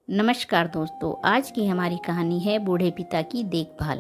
नमस्कार दोस्तों, आज की हमारी कहानी है बूढ़े पिता की देखभाल।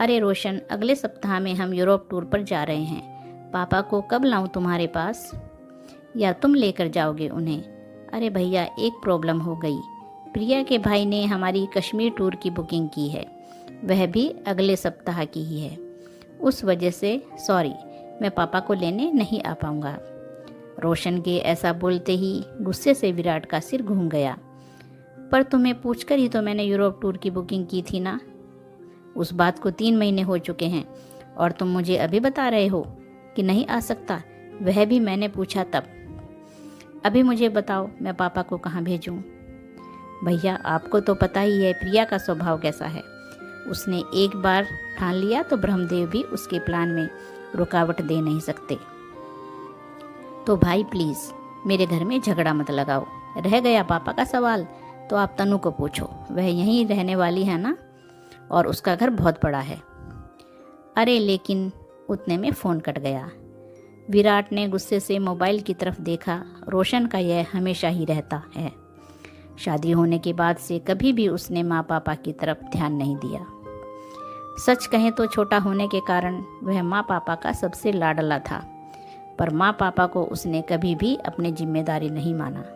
अरे रोशन, अगले सप्ताह में हम यूरोप टूर पर जा रहे हैं। पापा को कब लाऊं तुम्हारे पास, या तुम लेकर जाओगे उन्हें? अरे भैया, एक प्रॉब्लम हो गई। प्रिया के भाई ने हमारी कश्मीर टूर की बुकिंग की है, वह भी अगले सप्ताह की ही है। उस वजह से सॉरी, मैं पापा को लेने नहीं आ पाऊंगा। रोशन के ऐसा बोलते ही गुस्से से विराट का सिर घूम गया। पर तुम्हें पूछकर ही तो मैंने यूरोप टूर की बुकिंग की थी ना। उस बात को 3 महीने हो चुके हैं और तुम मुझे अभी बता रहे हो कि नहीं आ सकता, वह भी मैंने पूछा तब। अभी मुझे बताओ, मैं पापा को कहाँ भेजूं? भैया, आपको तो पता ही है प्रिया का स्वभाव कैसा है। उसने एक बार ठान लिया तो ब्रह्मदेव भी उसके प्लान में रुकावट दे नहीं सकते। तो भाई प्लीज़ मेरे घर में झगड़ा मत लगाओ। रह गया पापा का सवाल, तो आप तनु को पूछो, वह यहीं रहने वाली है ना, और उसका घर बहुत बड़ा है। अरे लेकिन उतने में फ़ोन कट गया। विराट ने गुस्से से मोबाइल की तरफ देखा। रोशन का यह हमेशा ही रहता है। शादी होने के बाद से कभी भी उसने माँ पापा की तरफ ध्यान नहीं दिया। सच कहें तो छोटा होने के कारण वह माँ पापा का सबसे लाडला था, पर माँ पापा को उसने कभी भी अपनी जिम्मेदारी नहीं माना।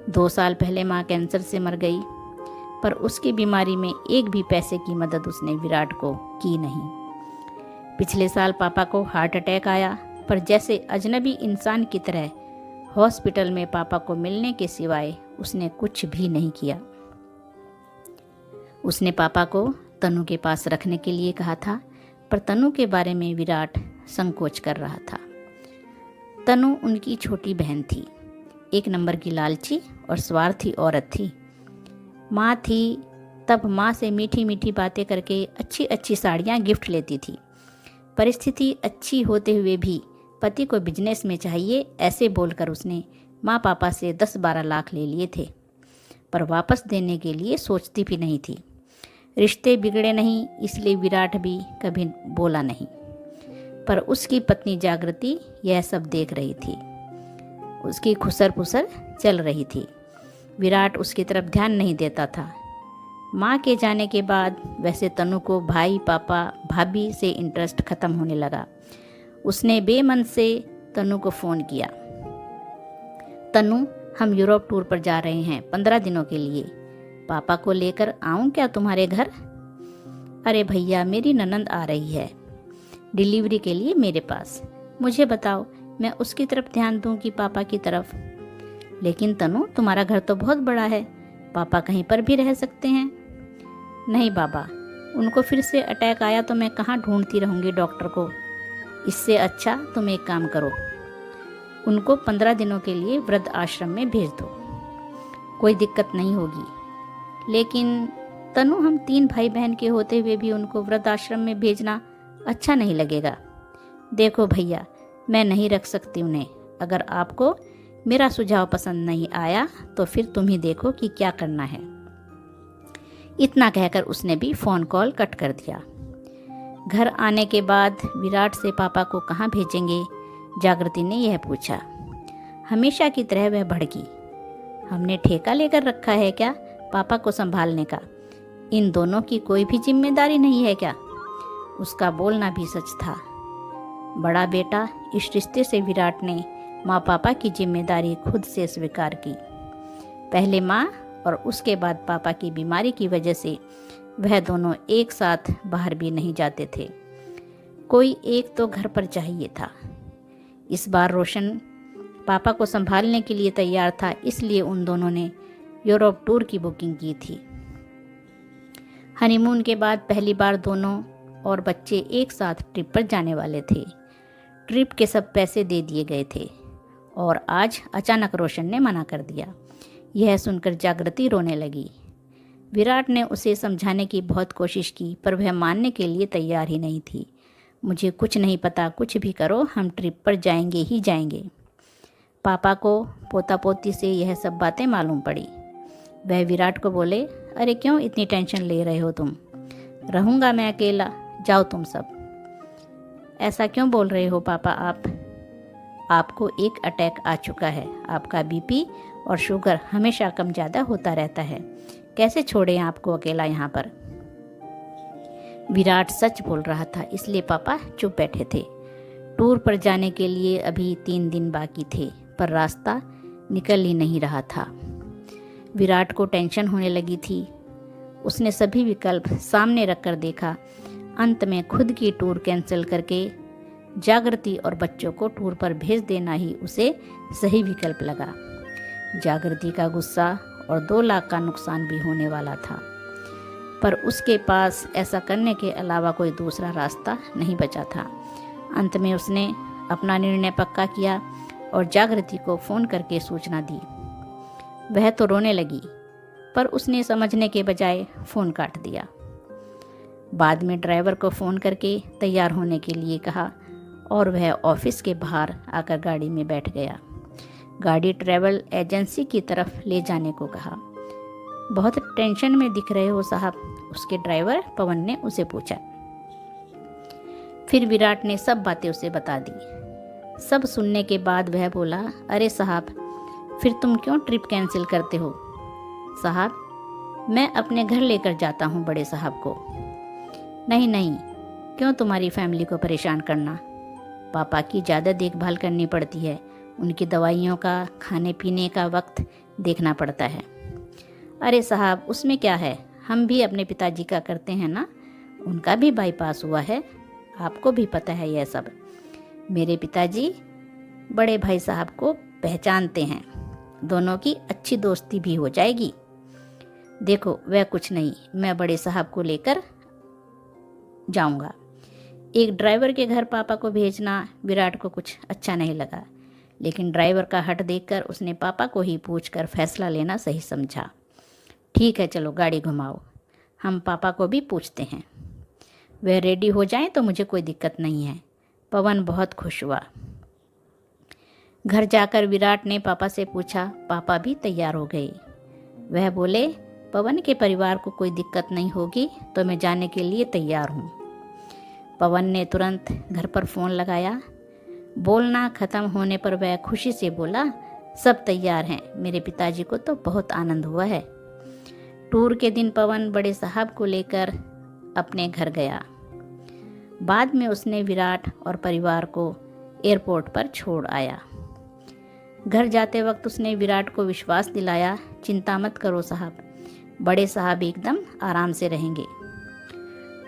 2 साल पहले माँ कैंसर से मर गई, पर उसकी बीमारी में एक भी पैसे की मदद उसने विराट को की नहीं। पिछले साल पापा को हार्ट अटैक आया, पर जैसे अजनबी इंसान की तरह हॉस्पिटल में पापा को मिलने के सिवाय उसने कुछ भी नहीं किया। उसने पापा को तनु के पास रखने के लिए कहा था, पर तनु के बारे में विराट संकोच कर रहा था। तनु उनकी छोटी बहन थी, 1 नंबर की लालची और स्वार्थी औरत थी। माँ थी तब माँ से मीठी मीठी बातें करके अच्छी अच्छी साड़ियाँ गिफ्ट लेती थी। परिस्थिति अच्छी होते हुए भी पति को बिजनेस में चाहिए ऐसे बोलकर उसने माँ पापा से 10-12 लाख ले लिए थे, पर वापस देने के लिए सोचती भी नहीं थी। रिश्ते बिगड़े नहीं, इसलिए विराट भी कभी बोला नहीं, पर उसकी पत्नी जागृति यह सब देख रही थी। उसकी खुसर पुसर चल रही थी। विराट उसकी तरफ ध्यान नहीं देता था। माँ के जाने के बाद वैसे तनु को भाई पापा भाभी से इंटरेस्ट खत्म होने लगा। उसने बेमन से तनु को फ़ोन किया, तनु, हम यूरोप टूर पर जा रहे हैं 15 दिनों के लिए। पापा को लेकर आऊँ क्या तुम्हारे घर? अरे भैया, मेरी ननंद आ रही है डिलीवरी के लिए मेरे पास। मुझे बताओ, मैं उसकी तरफ ध्यान दूं कि पापा की तरफ? लेकिन तनु, तुम्हारा घर तो बहुत बड़ा है, पापा कहीं पर भी रह सकते हैं। नहीं बाबा, उनको फिर से अटैक आया तो मैं कहाँ ढूंढती रहूँगी डॉक्टर को। इससे अच्छा तुम एक काम करो, उनको 15 दिनों के लिए वृद्ध आश्रम में भेज दो, कोई दिक्कत नहीं होगी। लेकिन तनु, हम 3 भाई बहन के होते हुए भी उनको वृद्ध आश्रम में भेजना अच्छा नहीं लगेगा। देखो भैया, मैं नहीं रख सकती उन्हें। अगर आपको मेरा सुझाव पसंद नहीं आया तो फिर तुम ही देखो कि क्या करना है। इतना कहकर उसने भी फ़ोन कॉल कट कर दिया। घर आने के बाद विराट से पापा को कहाँ भेजेंगे, जागृति ने यह पूछा। हमेशा की तरह वह भड़की, हमने ठेका लेकर रखा है क्या पापा को संभालने का? इन दोनों की कोई भी जिम्मेदारी नहीं है क्या? उसका बोलना भी सच था। बड़ा बेटा, इस रिश्ते से विराट ने माँ पापा की जिम्मेदारी खुद से स्वीकार की। पहले माँ और उसके बाद पापा की बीमारी की वजह से वह दोनों एक साथ बाहर भी नहीं जाते थे। कोई एक तो घर पर चाहिए था। इस बार रोशन पापा को संभालने के लिए तैयार था, इसलिए उन दोनों ने यूरोप टूर की बुकिंग की थी। हनीमून के बाद पहली बार दोनों और बच्चे एक साथ ट्रिप पर जाने वाले थे। ट्रिप के सब पैसे दे दिए गए थे और आज अचानक रोशन ने मना कर दिया। यह सुनकर जागृति रोने लगी। विराट ने उसे समझाने की बहुत कोशिश की, पर वह मानने के लिए तैयार ही नहीं थी। मुझे कुछ नहीं पता, कुछ भी करो, हम ट्रिप पर जाएंगे ही जाएंगे। पापा को पोता पोती से यह सब बातें मालूम पड़ी। वह विराट को बोले, अरे क्यों इतनी टेंशन ले रहे हो तुम? रहूँगा मैं अकेला, जाओ तुम सब। ऐसा क्यों बोल रहे हो पापा आप? आपको एक अटैक आ चुका है, आपका बीपी और शुगर हमेशा कम ज़्यादा होता रहता है। कैसे छोड़ें आपको अकेला यहाँ पर। विराट सच बोल रहा था, इसलिए पापा चुप बैठे थे। टूर पर जाने के लिए अभी 3 दिन बाकी थे, पर रास्ता निकल ही नहीं रहा था। विराट को टेंशन होने लगी थी। उसने सभी विकल्प सामने रखकर देखा। अंत में खुद की टूर कैंसिल करके जागृति और बच्चों को टूर पर भेज देना ही उसे सही विकल्प लगा। जागृति का गुस्सा और 2 लाख का नुकसान भी होने वाला था, पर उसके पास ऐसा करने के अलावा कोई दूसरा रास्ता नहीं बचा था। अंत में उसने अपना निर्णय पक्का किया और जागृति को फ़ोन करके सूचना दी। वह तो रोने लगी, पर उसने समझने के बजाय फ़ोन काट दिया। बाद में ड्राइवर को फ़ोन करके तैयार होने के लिए कहा और वह ऑफिस के बाहर आकर गाड़ी में बैठ गया। गाड़ी ट्रैवल एजेंसी की तरफ ले जाने को कहा। बहुत टेंशन में दिख रहे हो साहब, उसके ड्राइवर पवन ने उसे पूछा। फिर विराट ने सब बातें उसे बता दी। सब सुनने के बाद वह बोला, अरे साहब, फिर तुम क्यों ट्रिप कैंसिल करते हो? साहब, मैं अपने घर लेकर जाता हूँ बड़े साहब को। नहीं नहीं, क्यों तुम्हारी फैमिली को परेशान करना? पापा की ज़्यादा देखभाल करनी पड़ती है, उनकी दवाइयों का, खाने पीने का वक्त देखना पड़ता है। अरे साहब, उसमें क्या है, हम भी अपने पिताजी का करते हैं ना, उनका भी बाईपास हुआ है, आपको भी पता है यह सब। मेरे पिताजी बड़े भाई साहब को पहचानते हैं, दोनों की अच्छी दोस्ती भी हो जाएगी। देखो वह कुछ नहीं, मैं बड़े साहब को लेकर जाऊंगा। एक ड्राइवर के घर पापा को भेजना विराट को कुछ अच्छा नहीं लगा, लेकिन ड्राइवर का हट देखकर उसने पापा को ही पूछकर फैसला लेना सही समझा। ठीक है, चलो गाड़ी घुमाओ, हम पापा को भी पूछते हैं। वह रेडी हो जाएं तो मुझे कोई दिक्कत नहीं है। पवन बहुत खुश हुआ। घर जाकर विराट ने पापा से पूछा। पापा भी तैयार हो गए। वह बोले, पवन के परिवार को कोई दिक्कत नहीं होगी तो मैं जाने के लिए तैयार हूँ। पवन ने तुरंत घर पर फ़ोन लगाया। बोलना ख़त्म होने पर वह खुशी से बोला, सब तैयार हैं, मेरे पिताजी को तो बहुत आनंद हुआ है। टूर के दिन पवन बड़े साहब को लेकर अपने घर गया। बाद में उसने विराट और परिवार को एयरपोर्ट पर छोड़ आया। घर जाते वक्त उसने विराट को विश्वास दिलाया, चिंता मत करो साहब, बड़े साहब एकदम आराम से रहेंगे।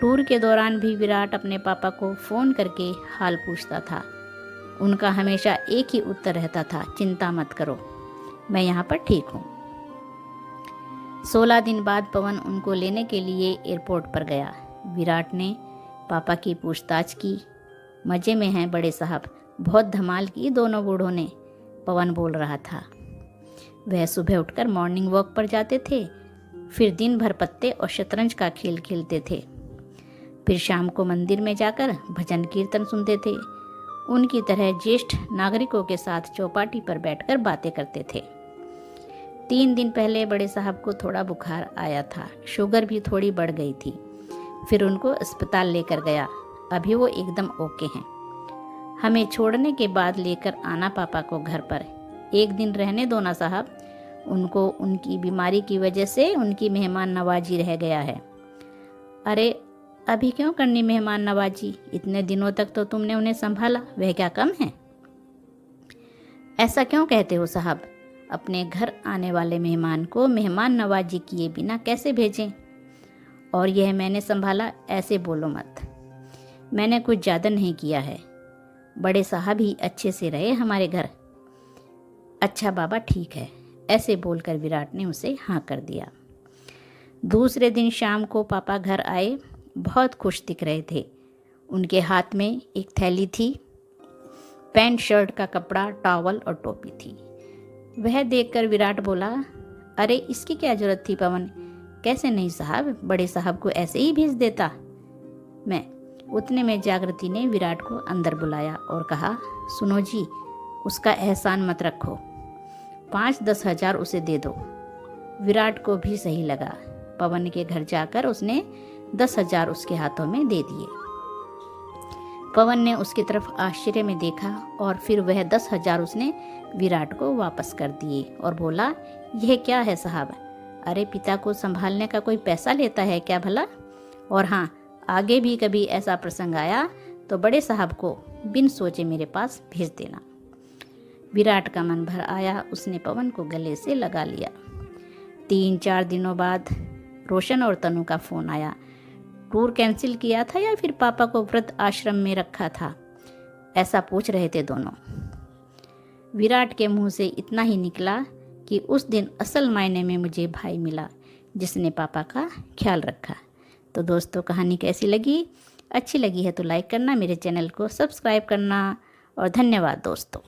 टूर के दौरान भी विराट अपने पापा को फ़ोन करके हाल पूछता था। उनका हमेशा एक ही उत्तर रहता था, चिंता मत करो, मैं यहाँ पर ठीक हूँ। 16 दिन बाद पवन उनको लेने के लिए एयरपोर्ट पर गया। विराट ने पापा की पूछताछ की। मज़े में हैं बड़े साहब, बहुत धमाल की दोनों बूढ़ों ने, पवन बोल रहा था। वह सुबह उठकर मॉर्निंग वॉक पर जाते थे, फिर दिन भर पत्ते और शतरंज का खेल खेलते थे, फिर शाम को मंदिर में जाकर भजन कीर्तन सुनते थे। उनकी तरह ज्येष्ठ नागरिकों के साथ चौपाटी पर बैठकर बातें करते थे। 3 दिन पहले बड़े साहब को थोड़ा बुखार आया था, शुगर भी थोड़ी बढ़ गई थी। फिर उनको अस्पताल लेकर गया, अभी वो एकदम ओके हैं। हमें छोड़ने के बाद लेकर आना पापा को घर पर, 1 दिन रहने दो ना साहब, उनको उनकी बीमारी की वजह से उनकी मेहमान नवाजी रह गया है। अरे अभी क्यों करनी मेहमान नवाजी, इतने दिनों तक तो तुमने उन्हें संभाला, वह क्या कम है? ऐसा क्यों कहते हो साहब, अपने घर आने वाले मेहमान को मेहमान नवाजी किए बिना कैसे भेजें? और यह मैंने संभाला, ऐसे बोलो मत, मैंने कुछ ज़्यादा नहीं किया है, बड़े साहब ही अच्छे से रहे हमारे घर। अच्छा बाबा ठीक है, ऐसे बोलकर विराट ने उसे हाँ कर दिया। दूसरे दिन शाम को पापा घर आए, बहुत खुश दिख रहे थे। उनके हाथ में एक थैली थी, पैंट शर्ट का कपड़ा, टॉवल और टोपी थी। वह देखकर विराट बोला, अरे इसकी क्या जरूरत थी पवन? कैसे नहीं साहब, बड़े साहब को ऐसे ही भेज देता मैं। उतने में जागृति ने विराट को अंदर बुलाया और कहा, सुनो जी, उसका एहसान मत रखो, 5-10 हज़ार उसे दे दो। विराट को भी सही लगा। पवन के घर जाकर उसने 10 हज़ार उसके हाथों में दे दिए। पवन ने उसकी तरफ आश्चर्य में देखा और फिर वह 10,000 उसने विराट को वापस कर दिए और बोला, यह क्या है साहब? अरे पिता को संभालने का कोई पैसा लेता है क्या भला? और हाँ, आगे भी कभी ऐसा प्रसंग आया तो बड़े साहब को बिन सोचे मेरे पास भेज देना। विराट का मन भर आया, उसने पवन को गले से लगा लिया। 3-4 दिनों बाद रोशन और तनु का फ़ोन आया। टूर कैंसिल किया था या फिर पापा को वृद्ध आश्रम में रखा था, ऐसा पूछ रहे थे दोनों। विराट के मुंह से इतना ही निकला कि उस दिन असल मायने में मुझे भाई मिला जिसने पापा का ख्याल रखा। तो दोस्तों, कहानी कैसी लगी? अच्छी लगी है तो लाइक करना, मेरे चैनल को सब्सक्राइब करना और धन्यवाद दोस्तों।